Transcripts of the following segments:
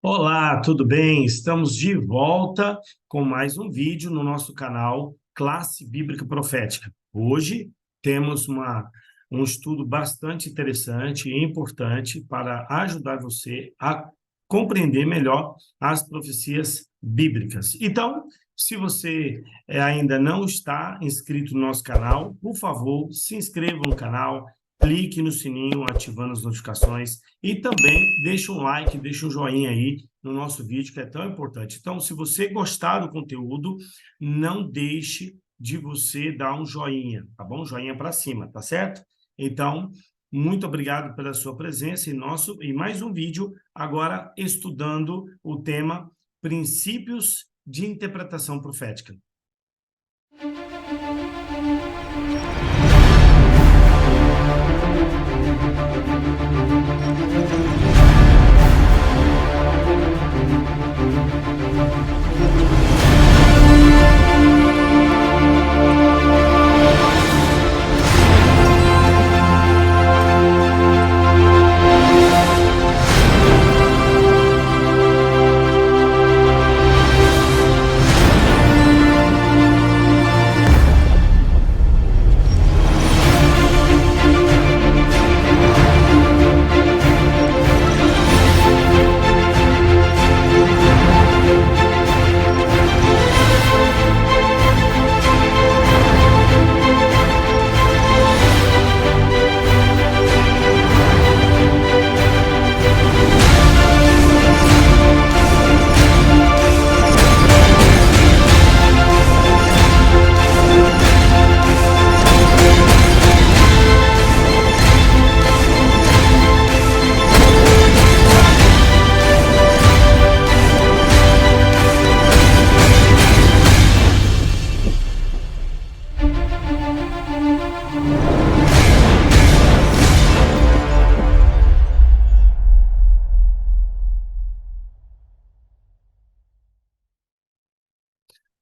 Olá, tudo bem? Estamos de volta com mais um vídeo no nosso canal Classe Bíblica Profética. Hoje temos um estudo bastante interessante e importante para ajudar você a compreender melhor as profecias bíblicas. Então, se você ainda não está inscrito no nosso canal, por favor, se inscreva no canal, clique no sininho ativando as notificações e também deixa um like, deixa um joinha aí no nosso vídeo, que é tão importante. Então, se você gostar do conteúdo, não deixe de você dar um joinha, tá bom? Joinha para cima, tá certo? Então, muito obrigado pela sua presença em mais um vídeo, agora estudando o tema Princípios de Interpretação Profética.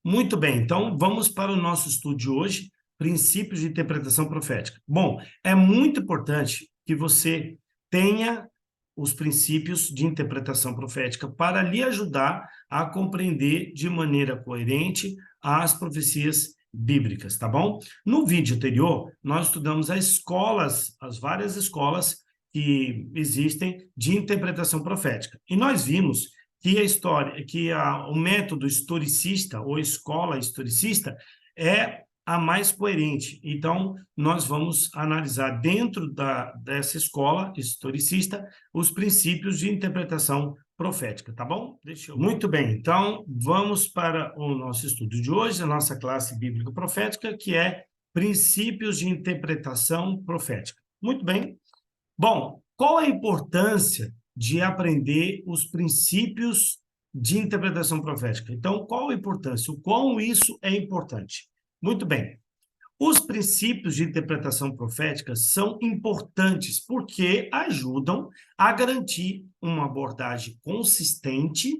Muito bem, então vamos para o nosso estudo de hoje, princípios de interpretação profética. Bom, é muito importante que você tenha os princípios de interpretação profética para lhe ajudar a compreender de maneira coerente as profecias bíblicas, tá bom? No vídeo anterior, nós estudamos as várias escolas que existem de interpretação profética. E nós vimos o método historicista ou escola historicista é a mais coerente. Então, nós vamos analisar dentro dessa escola historicista os princípios de interpretação profética, tá bom? Muito bem, então vamos para o nosso estudo de hoje, a nossa classe bíblica profética, que é princípios de interpretação profética. Muito bem. Bom, qual a importância de aprender os princípios de interpretação profética? Então, qual a importância? O quão isso é importante? Muito bem. Os princípios de interpretação profética são importantes porque ajudam a garantir uma abordagem consistente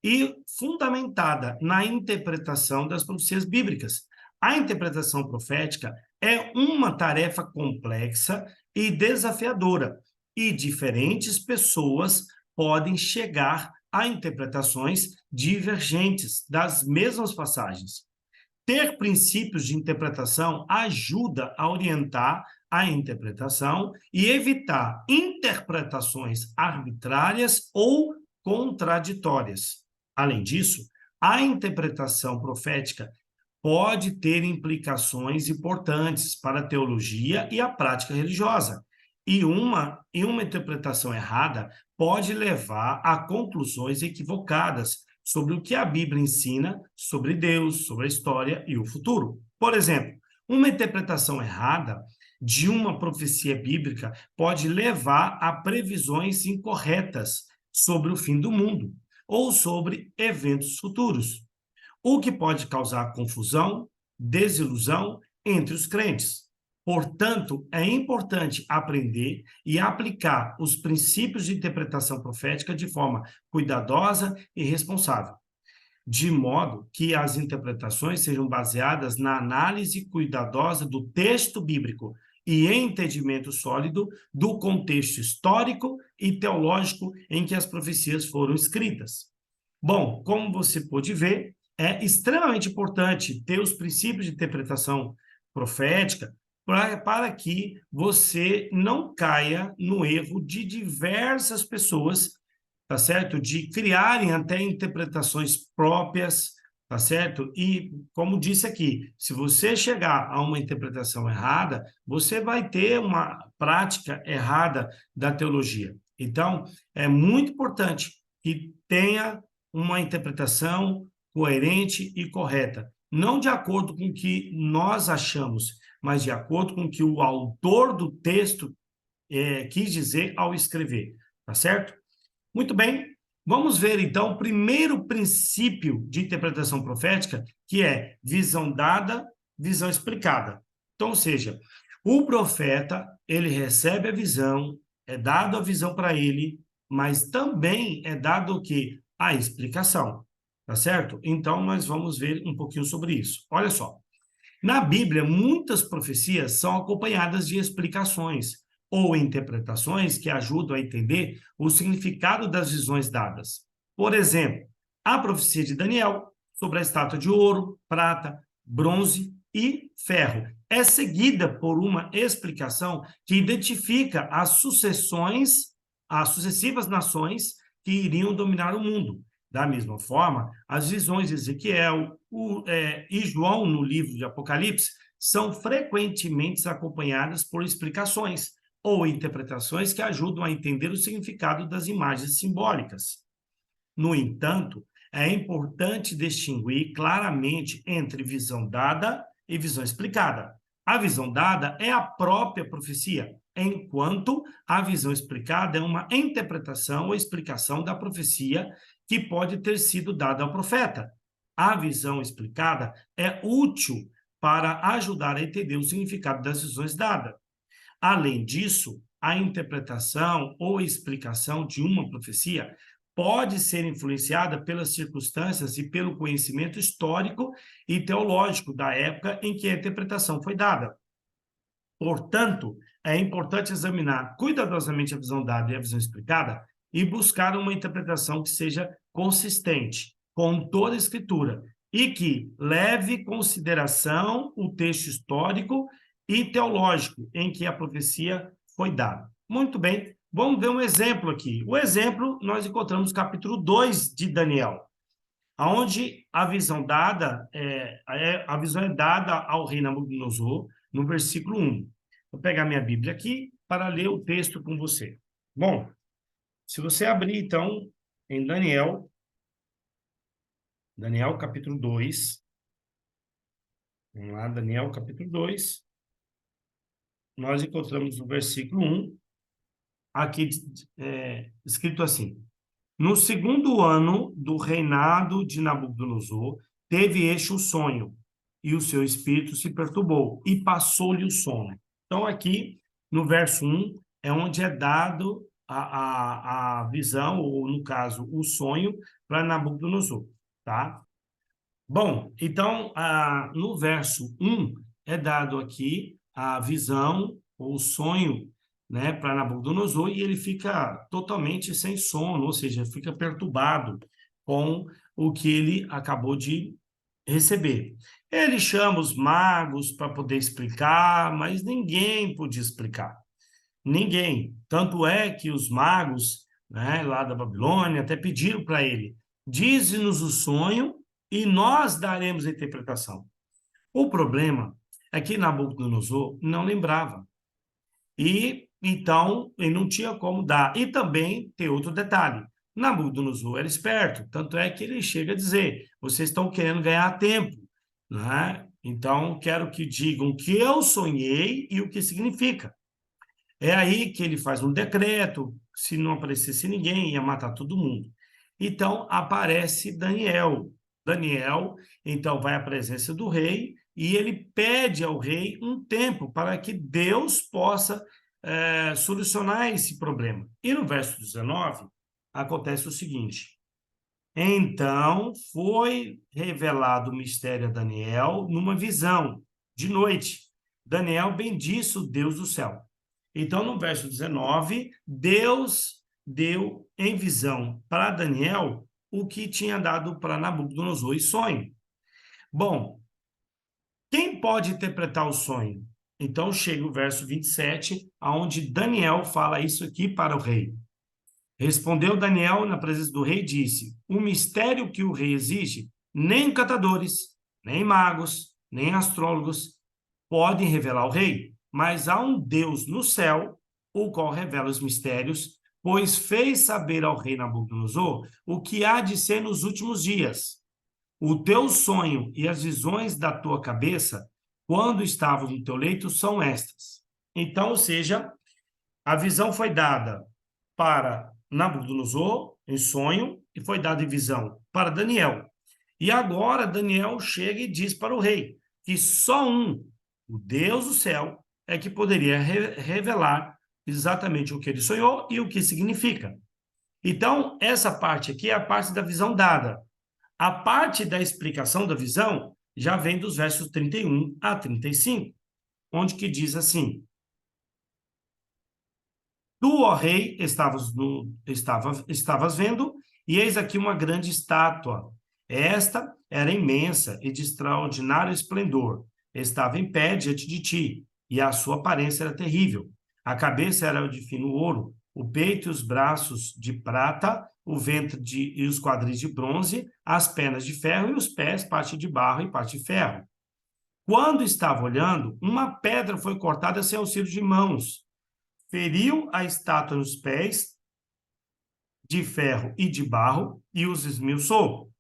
e fundamentada na interpretação das profecias bíblicas. A interpretação profética é uma tarefa complexa e desafiadora, e diferentes pessoas podem chegar a interpretações divergentes das mesmas passagens. Ter princípios de interpretação ajuda a orientar a interpretação e evitar interpretações arbitrárias ou contraditórias. Além disso, a interpretação profética pode ter implicações importantes para a teologia e a prática religiosa. E uma interpretação errada pode levar a conclusões equivocadas sobre o que a Bíblia ensina sobre Deus, sobre a história e o futuro. Por exemplo, uma interpretação errada de uma profecia bíblica pode levar a previsões incorretas sobre o fim do mundo ou sobre eventos futuros, o que pode causar confusão, desilusão entre os crentes. Portanto, é importante aprender e aplicar os princípios de interpretação profética de forma cuidadosa e responsável, de modo que as interpretações sejam baseadas na análise cuidadosa do texto bíblico e entendimento sólido do contexto histórico e teológico em que as profecias foram escritas. Bom, como você pôde ver, é extremamente importante ter os princípios de interpretação profética para que você não caia no erro de diversas pessoas, tá certo? De criarem até interpretações próprias, tá certo? E, como disse aqui, se você chegar a uma interpretação errada, você vai ter uma prática errada da teologia. Então, é muito importante que tenha uma interpretação coerente e correta, não de acordo com o que nós achamos, mas de acordo com o que o autor do texto quis dizer ao escrever, tá certo? Muito bem, vamos ver então o primeiro princípio de interpretação profética, que é visão dada, visão explicada. Então, ou seja, o profeta, ele recebe a visão, é dado a visão para ele, mas também é dado o quê? A explicação, tá certo? Então, nós vamos ver um pouquinho sobre isso. Olha só, na Bíblia, muitas profecias são acompanhadas de explicações ou interpretações que ajudam a entender o significado das visões dadas. Por exemplo, a profecia de Daniel sobre a estátua de ouro, prata, bronze e ferro é seguida por uma explicação que identifica as sucessivas nações que iriam dominar o mundo. Da mesma forma, as visões de Ezequiel e João no livro de Apocalipse são frequentemente acompanhadas por explicações ou interpretações que ajudam a entender o significado das imagens simbólicas. No entanto, é importante distinguir claramente entre visão dada e visão explicada. A visão dada é a própria profecia, enquanto a visão explicada é uma interpretação ou explicação da profecia que pode ter sido dada ao profeta. A visão explicada é útil para ajudar a entender o significado das visões dadas. Além disso, a interpretação ou explicação de uma profecia pode ser influenciada pelas circunstâncias e pelo conhecimento histórico e teológico da época em que a interpretação foi dada. Portanto, é importante examinar cuidadosamente a visão dada e a visão explicada e buscar uma interpretação que seja consistente com toda a escritura e que leve em consideração o texto histórico e teológico em que a profecia foi dada. Muito bem, vamos ver um exemplo aqui. O exemplo nós encontramos no capítulo 2 de Daniel, onde a visão a visão é dada ao rei Nabucodonosor, no versículo 1. Vou pegar minha Bíblia aqui para ler o texto com você. Bom, se você abrir, então, em Daniel capítulo 2, vamos lá, Daniel capítulo 2, nós encontramos o versículo 1, aqui escrito assim: no segundo ano do reinado de Nabucodonosor, teve este um sonho, e o seu espírito se perturbou, e passou-lhe o sono. Então, aqui, no verso 1, é onde é dado a visão, ou, no caso, o sonho, para Nabucodonosor, tá? Bom, então, no verso 1, é dado aqui a visão, ou o sonho, né, para Nabucodonosor, e ele fica totalmente sem sono, ou seja, fica perturbado com o que ele acabou de receber. Ele chama os magos para poder explicar, mas ninguém podia explicar. Ninguém. Tanto é que os magos, né, lá da Babilônia até pediram para ele: dize-nos o sonho e nós daremos a interpretação. O problema é que Nabucodonosor não lembrava. E então ele não tinha como dar. E também tem outro detalhe: Nabucodonosor era esperto, tanto é que ele chega a dizer: vocês estão querendo ganhar tempo, né? Então quero que digam o que eu sonhei e o que significa. É aí que ele faz um decreto: se não aparecesse ninguém, ia matar todo mundo. Então aparece Daniel. Daniel, então, vai à presença do rei e ele pede ao rei um tempo para que Deus possa solucionar esse problema. E no verso 19, acontece o seguinte: então foi revelado o mistério a Daniel numa visão de noite. Daniel bendisse o Deus do céu. Então, no verso 19, Deus deu em visão para Daniel o que tinha dado para Nabucodonosor em sonho. Bom, quem pode interpretar o sonho? Então chega o verso 27, onde Daniel fala isso aqui para o rei. Respondeu Daniel na presença do rei e disse: o mistério que o rei exige, nem encantadores, nem magos, nem astrólogos podem revelar ao rei, mas há um Deus no céu, o qual revela os mistérios, pois fez saber ao rei Nabucodonosor o que há de ser nos últimos dias. O teu sonho e as visões da tua cabeça, quando estavas no teu leito, são estas. Então, ou seja, a visão foi dada para Nabucodonosor em sonho e foi dada em visão para Daniel. E agora Daniel chega e diz para o rei que só o Deus do céu, é que poderia revelar exatamente o que ele sonhou e o que significa. Então, essa parte aqui é a parte da visão dada. A parte da explicação da visão já vem dos versos 31 a 35, onde que diz assim: tu, ó rei, estavas vendo, e eis aqui uma grande estátua. Esta era imensa e de extraordinário esplendor. Estava em pé diante de ti, e a sua aparência era terrível. A cabeça era de fino ouro, o peito e os braços de prata, o ventre e os quadris de bronze, as pernas de ferro e os pés, parte de barro e parte de ferro. Quando estava olhando, uma pedra foi cortada sem auxílio de mãos, feriu a estátua nos pés, de ferro e de barro, e os esmiuçou.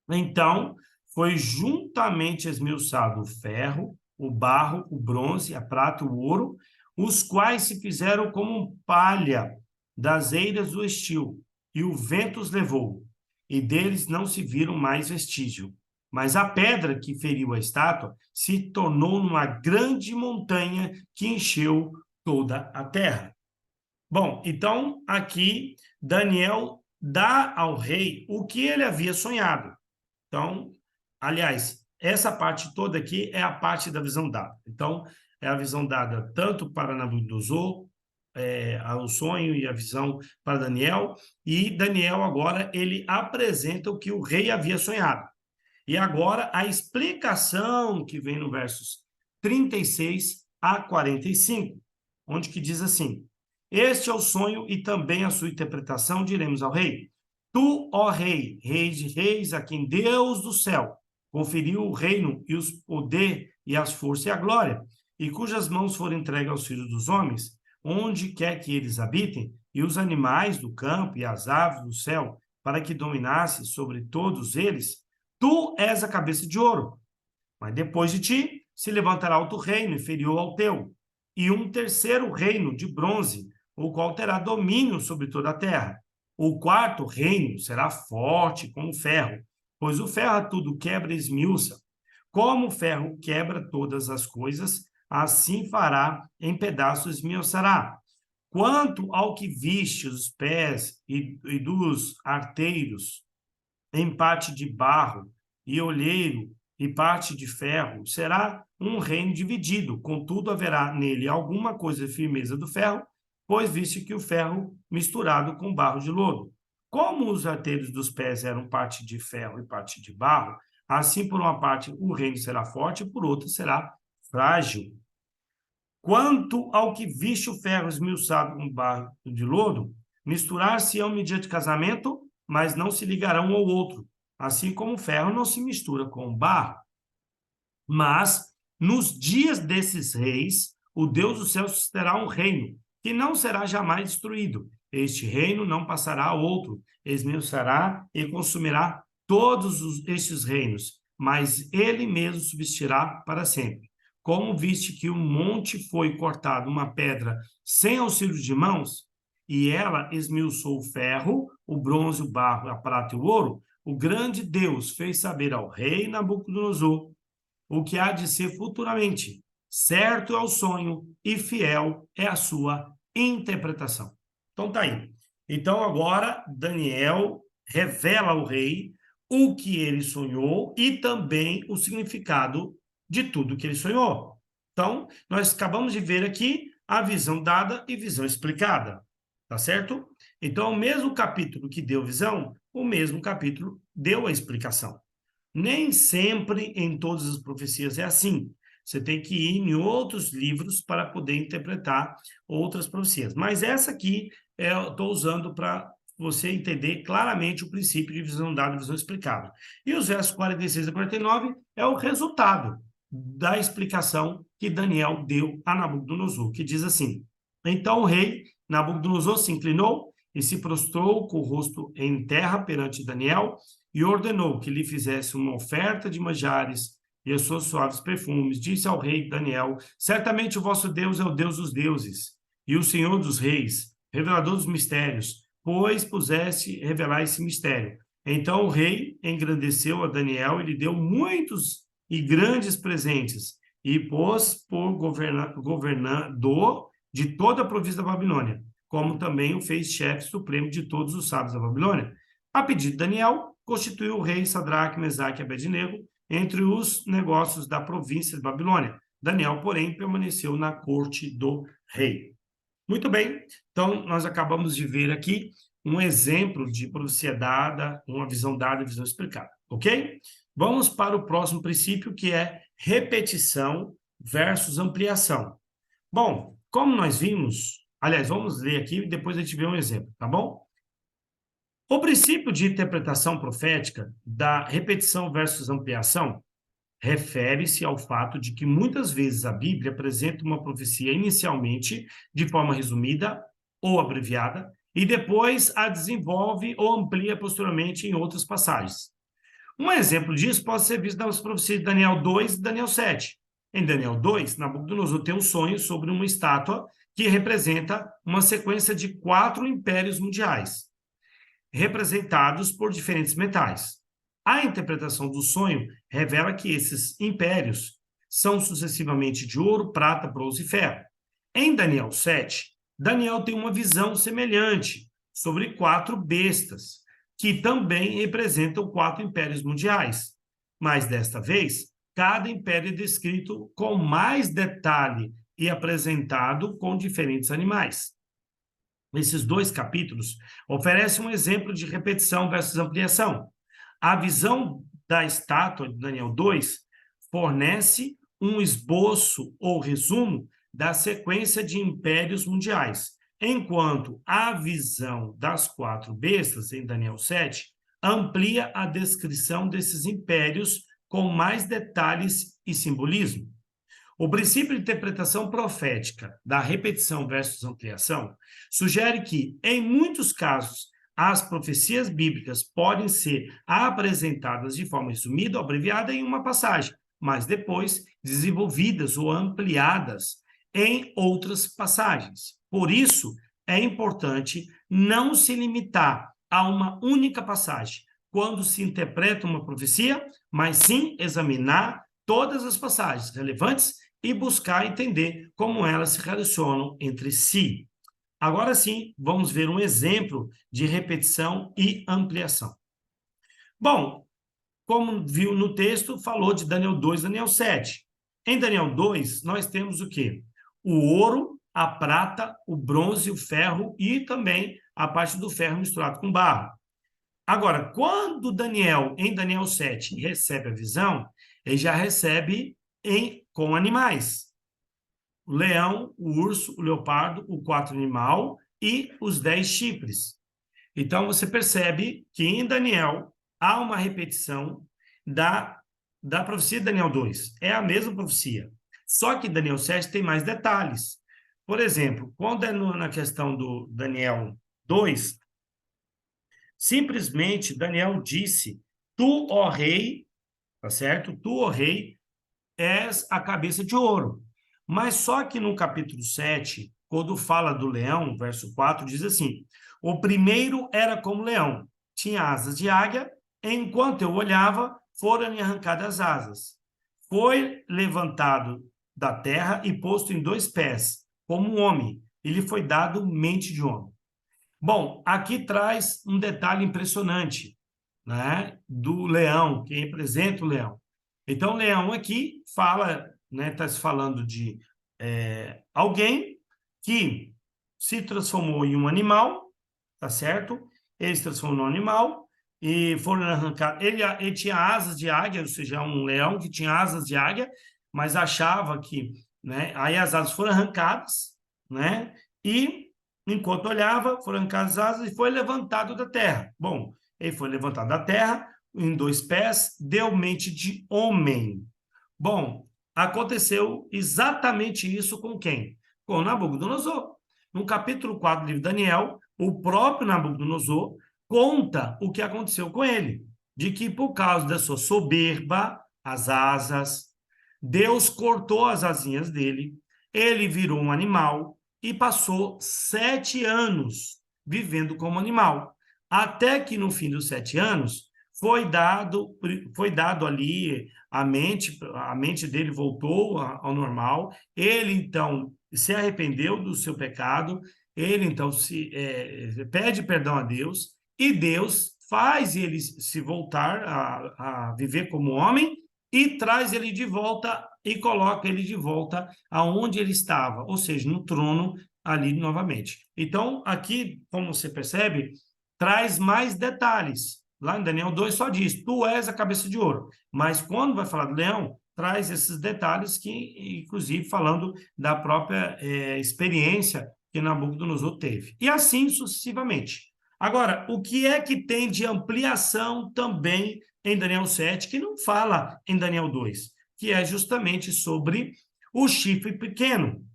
Então, foi juntamente esmiuçado o ferro, o barro, o bronze, a prata, o ouro, os quais se fizeram como palha das eiras do estio, e o vento os levou, e deles não se viram mais vestígio. Mas a pedra que feriu a estátua se tornou numa grande montanha que encheu toda a terra. Bom, então aqui Daniel dá ao rei o que ele havia sonhado. Então, aliás, essa parte toda aqui é a parte da visão dada. Então, é a visão dada tanto para Nabucodonosor, o sonho e a visão para Daniel, e Daniel agora ele apresenta o que o rei havia sonhado. E agora a explicação que vem no versos 36 a 45, onde que diz assim: este é o sonho e também a sua interpretação, diremos ao rei: tu, ó rei, rei de reis, a quem Deus do céu conferiu o reino e o poder e as forças e a glória, e cujas mãos foram entregues aos filhos dos homens, onde quer que eles habitem, e os animais do campo e as aves do céu, para que dominasse sobre todos eles, tu és a cabeça de ouro, mas depois de ti se levantará outro reino inferior ao teu, e um terceiro reino de bronze, o qual terá domínio sobre toda a terra. O quarto reino será forte como o ferro, pois o ferro a tudo quebra e esmiuça. Como o ferro quebra todas as coisas, assim fará em pedaços esmiuçará. Quanto ao que viste os pés e dos arteiros, em parte de barro e olheiro e parte de ferro, será um reino dividido, contudo haverá nele alguma coisa de firmeza do ferro, pois viste que o ferro misturado com barro de lodo. Como os arteiros dos pés eram parte de ferro e parte de barro, assim por uma parte o reino será forte, por outra será frágil. Quanto ao que viste o ferro esmiuçado com barro de lodo, misturar-se-ão mediante casamento, mas não se ligarão um ao outro, assim como o ferro não se mistura com o barro. Mas, nos dias desses reis, o Deus do céu susterá um reino, que não será jamais destruído. Este reino não passará a outro, esmiuçará e consumirá todos estes reinos, mas ele mesmo subsistirá para sempre. Como viste que um monte foi cortado, uma pedra sem auxílio de mãos, e ela esmiuçou o ferro, o bronze, o barro, a prata e o ouro, o grande Deus fez saber ao rei Nabucodonosor o que há de ser futuramente. Certo é o sonho e fiel é a sua interpretação. Então tá aí. Então agora Daniel revela ao rei o que ele sonhou e também o significado de tudo que ele sonhou. Então, nós acabamos de ver aqui a visão dada e visão explicada, tá certo? Então, o mesmo capítulo que deu visão, o mesmo capítulo deu a explicação. Nem sempre em todas as profecias é assim. Você tem que ir em outros livros para poder interpretar outras profecias. Mas essa aqui eu estou usando para você entender claramente o princípio de visão dada e visão explicada. E os versos 46 a 49 é o resultado da explicação que Daniel deu a Nabucodonosor, que diz assim: então o rei Nabucodonosor se inclinou e se prostrou com o rosto em terra perante Daniel e ordenou que lhe fizesse uma oferta de manjares e os seus suaves perfumes. Disse ao rei Daniel: certamente o vosso Deus é o Deus dos deuses e o Senhor dos reis, revelador dos mistérios, pois puseste revelar esse mistério. Então o rei engrandeceu a Daniel e lhe deu muitos e grandes presentes, e pôs por governador de toda a província da Babilônia, como também o fez chefe supremo de todos os sábios da Babilônia. A pedido de Daniel, constituiu o rei Sadraque, Mesaque e Abednego entre os negócios da província de Babilônia. Daniel, porém, permaneceu na corte do rei. Muito bem, então nós acabamos de ver aqui um exemplo de profecia dada, uma visão dada e visão explicada, ok? Vamos para o próximo princípio, que é repetição versus ampliação. Bom, como nós vimos, aliás, vamos ler aqui e depois a gente vê um exemplo, tá bom? O princípio de interpretação profética da repetição versus ampliação refere-se ao fato de que muitas vezes a Bíblia apresenta uma profecia inicialmente de forma resumida ou abreviada e depois a desenvolve ou amplia posteriormente em outras passagens. Um exemplo disso pode ser visto nas profecias de Daniel 2 e Daniel 7. Em Daniel 2, Nabucodonosor tem um sonho sobre uma estátua que representa uma sequência de 4 impérios mundiais, representados por diferentes metais. A interpretação do sonho revela que esses impérios são sucessivamente de ouro, prata, bronze e ferro. Em Daniel 7, Daniel tem uma visão semelhante sobre 4 bestas, que também representam 4 impérios mundiais. Mas desta vez, cada império é descrito com mais detalhe e apresentado com diferentes animais. Esses 2 capítulos oferecem um exemplo de repetição versus ampliação. A visão da estátua de Daniel 2 fornece um esboço ou resumo da sequência de impérios mundiais, enquanto a visão das 4 bestas, em Daniel 7, amplia a descrição desses impérios com mais detalhes e simbolismo. O princípio de interpretação profética da repetição versus ampliação sugere que, em muitos casos, as profecias bíblicas podem ser apresentadas de forma resumida ou abreviada em uma passagem, mas depois desenvolvidas ou ampliadas em outras passagens. Por isso, é importante não se limitar a uma única passagem quando se interpreta uma profecia, mas sim examinar todas as passagens relevantes e buscar entender como elas se relacionam entre si. Agora sim, vamos ver um exemplo de repetição e ampliação. Bom, como viu no texto, falou de Daniel 2 e Daniel 7. Em Daniel 2, nós temos o quê? O ouro, a prata, o bronze, o ferro e também a parte do ferro misturado com barro. Agora, quando Daniel, em Daniel 7, recebe a visão, ele já recebe com animais. O leão, o urso, o leopardo, o 4 animal e os 10 chifres. Então, você percebe que em Daniel há uma repetição da profecia de Daniel 2. É a mesma profecia. Só que Daniel 7 tem mais detalhes. Por exemplo, quando é na questão do Daniel 2, simplesmente Daniel disse: tu, ó rei, tá certo? Tu, ó rei, és a cabeça de ouro. Mas só que no capítulo 7, quando fala do leão, verso 4, diz assim: o primeiro era como leão, tinha asas de águia, enquanto eu olhava, foram-lhe arrancadas as asas. Foi levantado da terra e posto em 2 pés, como um homem, e lhe foi dado mente de homem. Bom, aqui traz um detalhe impressionante, né, do leão, que representa o leão. Então, o leão aqui fala né? Está se falando de alguém que se transformou em um animal, tá certo? Ele se transformou num animal e foram arrancar. Ele tinha asas de águia, ou seja, um leão que tinha asas de águia, mas achava que, né? Aí as asas foram arrancadas, né? E enquanto olhava, foram arrancadas as asas e foi levantado da terra. Bom, ele foi levantado da terra em 2 pés, deu mente de homem. Bom, aconteceu exatamente isso com quem? Com Nabucodonosor. No capítulo 4 do livro de Daniel, o próprio Nabucodonosor conta o que aconteceu com ele, de que por causa da sua soberba, as asas, Deus cortou as asinhas dele, ele virou um animal e passou 7 anos vivendo como animal. Até que no fim dos 7 anos foi dado ali a mente dele voltou ao normal, ele então se arrependeu do seu pecado, ele então pede perdão a Deus, e Deus faz ele se voltar a viver como homem e traz ele de volta e coloca ele de volta aonde ele estava, ou seja, no trono ali novamente. Então, aqui, como você percebe, traz mais detalhes. Lá em Daniel 2 só diz, tu és a cabeça de ouro. Mas quando vai falar do leão, traz esses detalhes que, inclusive, falando da própria experiência que Nabucodonosor teve. E assim sucessivamente. Agora, o que é que tem de ampliação também em Daniel 7, que não fala em Daniel 2, que é justamente sobre o chifre pequeno.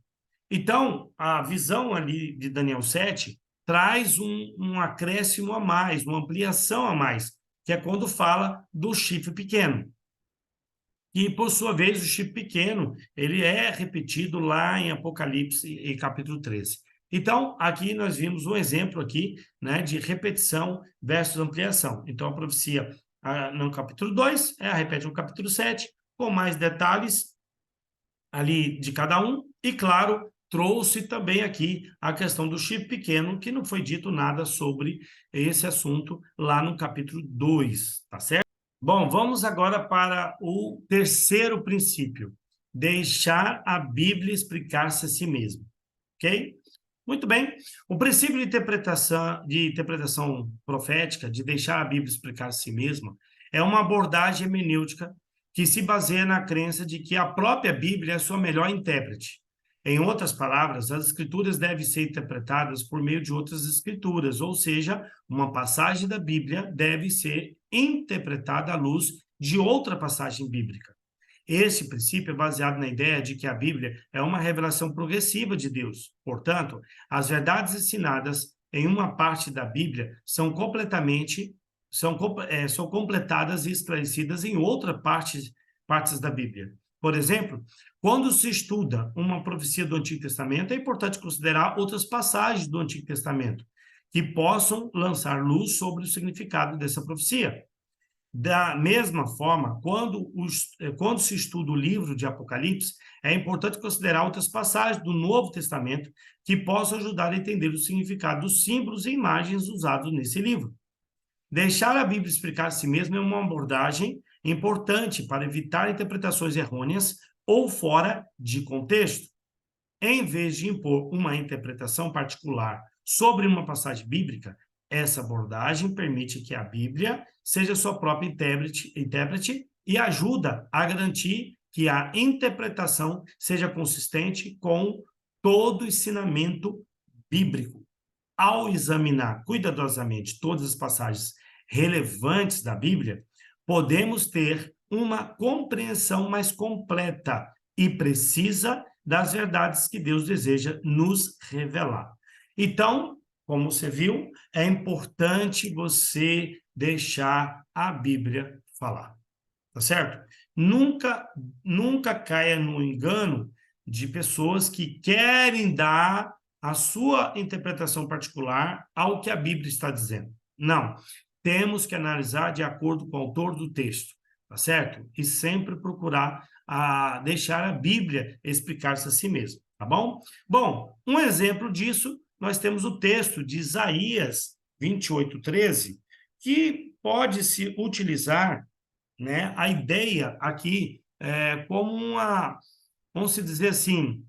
Então, a visão ali de Daniel 7 traz um acréscimo a mais, uma ampliação a mais, que é quando fala do chifre pequeno. E, por sua vez, o chifre pequeno, ele é repetido lá em Apocalipse, em capítulo 13. Então, aqui nós vimos um exemplo aqui, né, de repetição versus ampliação. Então, a profecia no capítulo 2, repete no capítulo 7, com mais detalhes ali de cada um, e claro, trouxe também aqui a questão do chifre pequeno, que não foi dito nada sobre esse assunto lá no capítulo 2, tá certo? Bom, vamos agora para o terceiro princípio, deixar a Bíblia explicar-se a si mesma, ok? Muito bem. O princípio de interpretação profética, de deixar a Bíblia explicar a si mesma, é uma abordagem hermenêutica que se baseia na crença de que a própria Bíblia é a sua melhor intérprete. Em outras palavras, as escrituras devem ser interpretadas por meio de outras escrituras, ou seja, uma passagem da Bíblia deve ser interpretada à luz de outra passagem bíblica. Esse princípio é baseado na ideia de que a Bíblia é uma revelação progressiva de Deus. Portanto, as verdades ensinadas em uma parte da Bíblia são completadas e esclarecidas em outra partes da Bíblia. Por exemplo, quando se estuda uma profecia do Antigo Testamento, é importante considerar outras passagens do Antigo Testamento que possam lançar luz sobre o significado dessa profecia. Da mesma forma, quando se estuda o livro de Apocalipse, é importante considerar outras passagens do Novo Testamento que possam ajudar a entender o significado dos símbolos e imagens usados nesse livro. Deixar a Bíblia explicar a si mesma é uma abordagem importante para evitar interpretações errôneas ou fora de contexto. Em vez de impor uma interpretação particular sobre uma passagem bíblica, essa abordagem permite que a Bíblia seja sua própria intérprete e ajuda a garantir que a interpretação seja consistente com todo o ensinamento bíblico. Ao examinar cuidadosamente todas as passagens relevantes da Bíblia, podemos ter uma compreensão mais completa e precisa das verdades que Deus deseja nos revelar. Então, como você viu, é importante você deixar a Bíblia falar, tá certo? Nunca caia no engano de pessoas que querem dar a sua interpretação particular ao que a Bíblia está dizendo. Não, temos que analisar de acordo com o autor do texto, tá certo? E sempre procurar deixar a Bíblia explicar-se a si mesma, tá bom? Bom, um exemplo disso, nós temos o texto de Isaías 28:13, que pode-se utilizar, né, a ideia aqui como vamos dizer assim,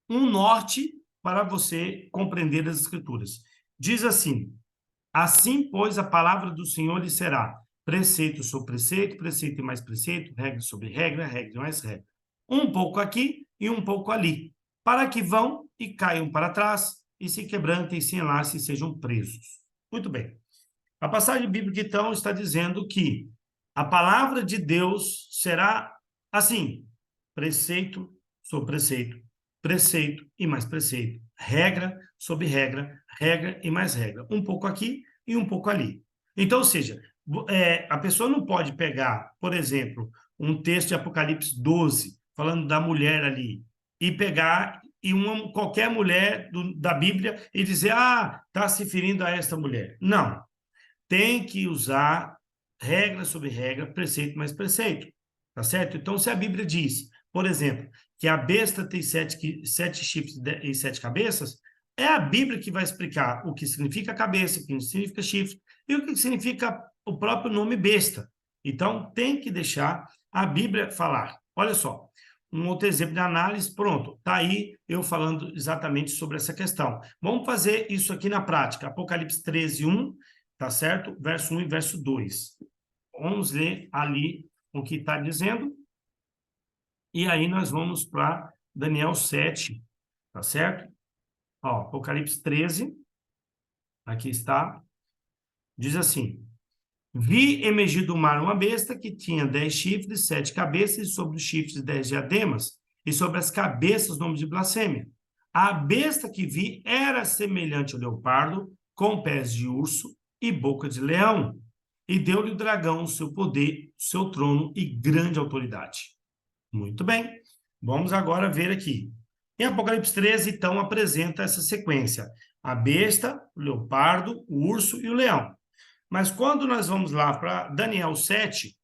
um norte para você compreender as Escrituras. Diz assim: assim, pois, a palavra do Senhor lhe será preceito sobre preceito, preceito e mais preceito, regra sobre regra, regra e mais regra. Um pouco aqui e um pouco ali, para que vão e caiam para trás, e se quebrantem, se enlacem e sejam presos. Muito bem. A passagem bíblica, então, está dizendo que a palavra de Deus será assim: preceito sobre preceito, preceito e mais preceito, regra sobre regra, regra e mais regra, um pouco aqui e um pouco ali. Então, ou seja, a pessoa não pode pegar, por exemplo, um texto de Apocalipse 12, falando da mulher ali, e pegar qualquer mulher da Bíblia e dizer, está se referindo a esta mulher. Não, tem que usar regra sobre regra, preceito mais preceito, tá certo? Então, se a Bíblia diz, por exemplo, que a besta tem sete chifres e 7 cabeças, é a Bíblia que vai explicar o que significa cabeça, o que significa chifre e o que significa o próprio nome besta. Então, tem que deixar a Bíblia falar. Olha só, um outro exemplo de análise, pronto, está aí eu falando exatamente sobre essa questão. Vamos fazer isso aqui na prática. Apocalipse 13, 1, tá certo? Verso 1 e verso 2. Vamos ler ali o que está dizendo. E aí nós vamos para Daniel 7, tá certo? Ó, Apocalipse 13, aqui está. Diz assim: vi emergir do mar uma besta que tinha 10 chifres, 7 cabeças, e sobre os chifres 10 diademas, e sobre as cabeças nomes de blasfêmia. A besta que vi era semelhante ao leopardo, com pés de urso e boca de leão. E deu-lhe o dragão o seu poder, o seu trono e grande autoridade. Muito bem. Vamos agora ver aqui. Em Apocalipse 13, então, apresenta essa sequência: a besta, o leopardo, o urso e o leão. Mas quando nós vamos lá para Daniel 7,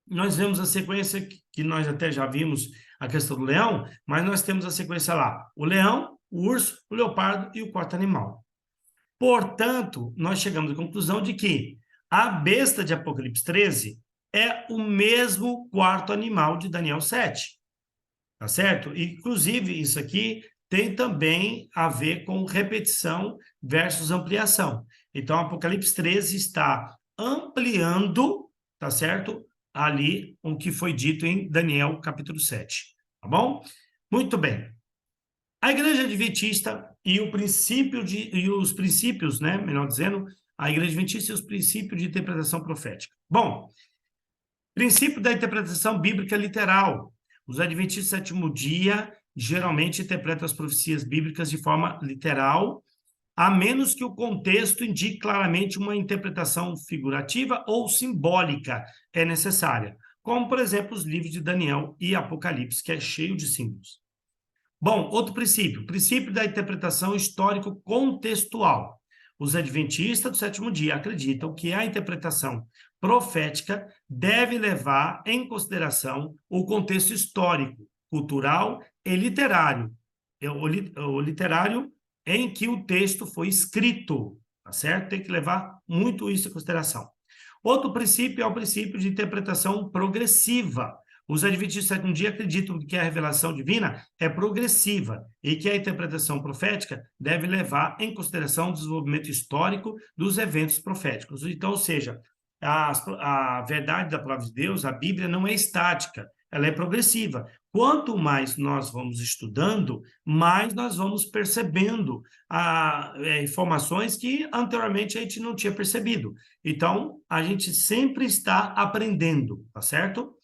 nós vemos a sequência que nós até já vimos a questão do leão, mas nós temos a sequência lá: o leão, o urso, o leopardo e o quarto animal. Portanto, nós chegamos à conclusão de que a besta de Apocalipse 13 é o mesmo quarto animal de Daniel 7, tá certo? Inclusive, isso aqui tem também a ver com repetição versus ampliação. Então, Apocalipse 13 está ampliando, tá certo? Ali o que foi dito em Daniel capítulo 7, tá bom? Muito bem. A Igreja Adventista e os princípios, né, melhor dizendo, a Igreja Adventista e os princípios de interpretação profética. Bom, princípio da interpretação bíblica literal. Os Adventistas do sétimo dia geralmente interpretam as profecias bíblicas de forma literal, a menos que o contexto indique claramente uma interpretação figurativa ou simbólica é necessária, como, por exemplo, os livros de Daniel e Apocalipse, que é cheio de símbolos. Bom, outro princípio da interpretação histórico-contextual. Os adventistas do sétimo dia acreditam que a interpretação profética deve levar em consideração o contexto histórico, cultural e literário, o literário em que o texto foi escrito, tá certo? Tem que levar muito isso em consideração. Outro princípio é o princípio de interpretação progressiva. Os adventistas do sétimo dia acreditam que a revelação divina é progressiva e que a interpretação profética deve levar em consideração o desenvolvimento histórico dos eventos proféticos. Então, ou seja, a verdade da palavra de Deus, a Bíblia, não é estática, ela é progressiva. Quanto mais nós vamos estudando, mais nós vamos percebendo informações que anteriormente a gente não tinha percebido. Então, a gente sempre está aprendendo, tá certo?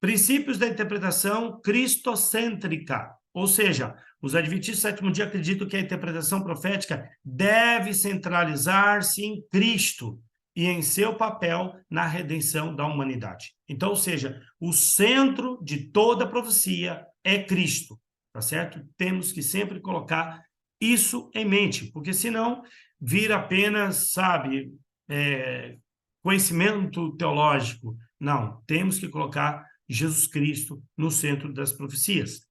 Princípios da interpretação cristocêntrica, ou seja, os adventistas do sétimo dia acreditam que a interpretação profética deve centralizar-se em Cristo e em seu papel na redenção da humanidade. Então, ou seja, o centro de toda profecia é Cristo, tá certo? Temos que sempre colocar isso em mente, porque senão vira apenas, sabe, conhecimento teológico. Não, temos que colocar Jesus Cristo no centro das profecias.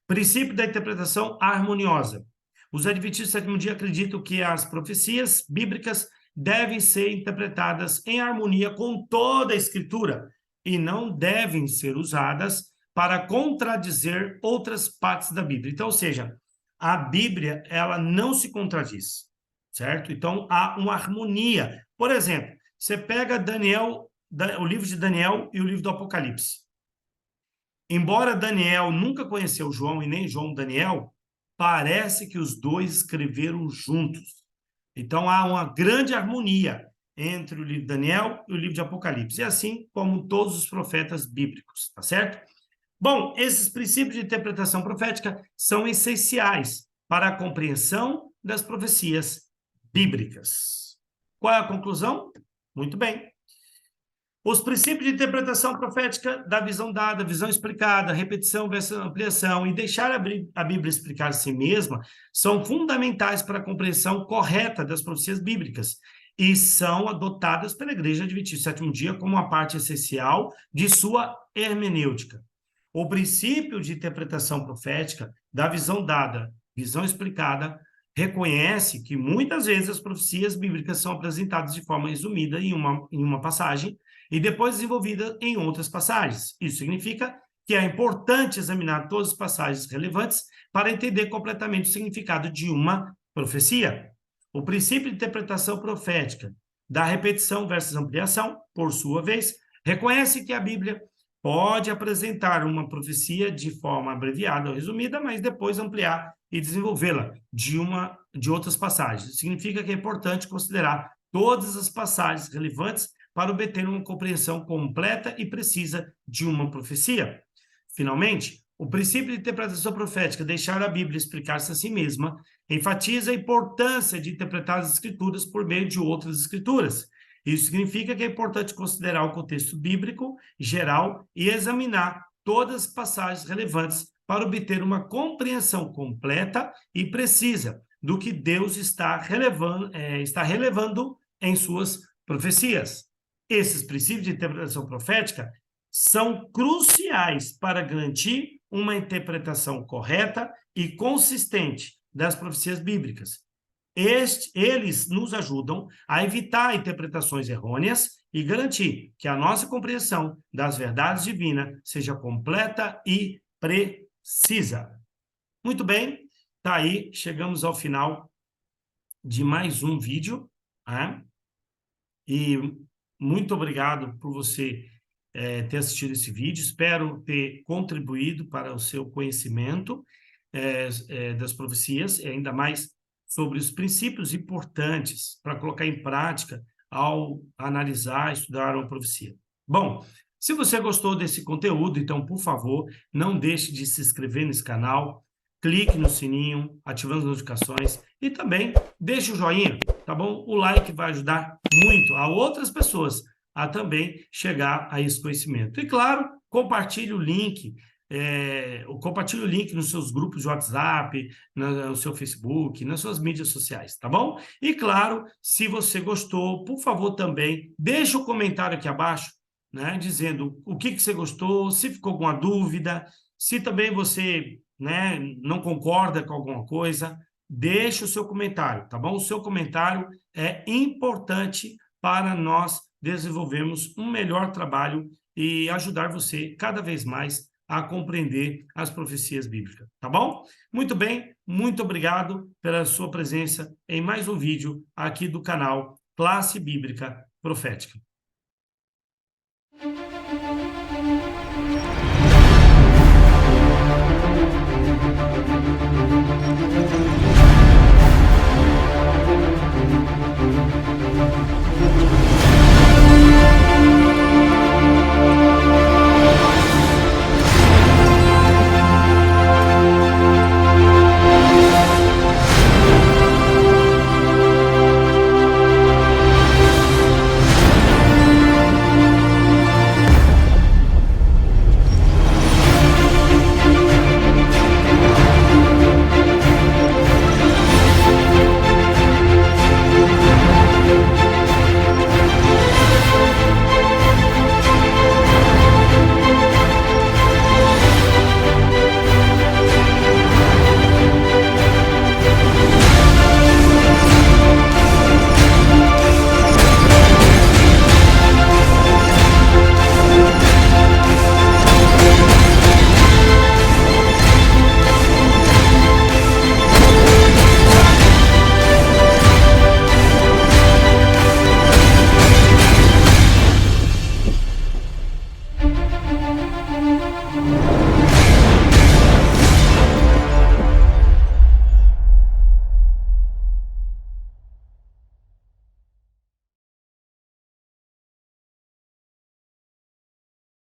Princípio da interpretação harmoniosa. Os adventistas do sétimo dia acreditam que as profecias bíblicas devem ser interpretadas em harmonia com toda a Escritura e não devem ser usadas para contradizer outras partes da Bíblia. Então, ou seja, a Bíblia, ela não se contradiz, certo? Então, há uma harmonia. Por exemplo, você pega Daniel, o livro de Daniel e o livro do Apocalipse. Embora Daniel nunca conheceu João e nem João Daniel, parece que os dois escreveram juntos. Então, há uma grande harmonia entre o livro de Daniel e o livro de Apocalipse, e assim como todos os profetas bíblicos, tá certo? Bom, esses princípios de interpretação profética são essenciais para a compreensão das profecias bíblicas. Qual é a conclusão? Muito bem. Os princípios de interpretação profética da visão dada, visão explicada, repetição versus ampliação e deixar a Bíblia explicar a si mesma são fundamentais para a compreensão correta das profecias bíblicas e são adotadas pela Igreja Adventista do Sétimo Dia como uma parte essencial de sua hermenêutica. O princípio de interpretação profética da visão dada, visão explicada, reconhece que muitas vezes as profecias bíblicas são apresentadas de forma resumida em uma passagem e depois desenvolvida em outras passagens. Isso significa que é importante examinar todas as passagens relevantes para entender completamente o significado de uma profecia. O princípio de interpretação profética da repetição versus ampliação, por sua vez, reconhece que a Bíblia pode apresentar uma profecia de forma abreviada ou resumida, mas depois ampliar e desenvolvê-la de outras passagens. Significa que é importante considerar todas as passagens relevantes para obter uma compreensão completa e precisa de uma profecia. Finalmente, o princípio de interpretação profética, deixar a Bíblia explicar-se a si mesma, enfatiza a importância de interpretar as Escrituras por meio de outras Escrituras. Isso significa que é importante considerar o contexto bíblico geral e examinar todas as passagens relevantes para obter uma compreensão completa e precisa do que Deus está relevando em suas profecias. Esses princípios de interpretação profética são cruciais para garantir uma interpretação correta e consistente das profecias bíblicas. Eles nos ajudam a evitar interpretações errôneas e garantir que a nossa compreensão das verdades divinas seja completa e precisa. Muito bem, tá aí, chegamos ao final de mais um vídeo, né? E muito obrigado por você ter assistido esse vídeo. Espero ter contribuído para o seu conhecimento das profecias, e ainda mais sobre os princípios importantes para colocar em prática ao analisar, estudar uma profecia. Bom, se você gostou desse conteúdo, então, por favor, não deixe de se inscrever nesse canal, clique no sininho, ativando as notificações e também deixe o joinha, tá bom? O like vai ajudar muito a outras pessoas a também chegar a esse conhecimento. E, claro, compartilhe o link nos seus grupos de WhatsApp, no seu Facebook, nas suas mídias sociais, tá bom? E, claro, se você gostou, por favor, também deixe um comentário aqui abaixo, né, dizendo o que você gostou, se ficou alguma dúvida, se também você, né, não concorda com alguma coisa, deixe o seu comentário, tá bom? O seu comentário é importante para nós desenvolvermmos um melhor trabalho e ajudar você cada vez mais a compreender as profecias bíblicas, tá bom? Muito bem, muito obrigado pela sua presença em mais um vídeo aqui do canal Classe Bíblica Profética.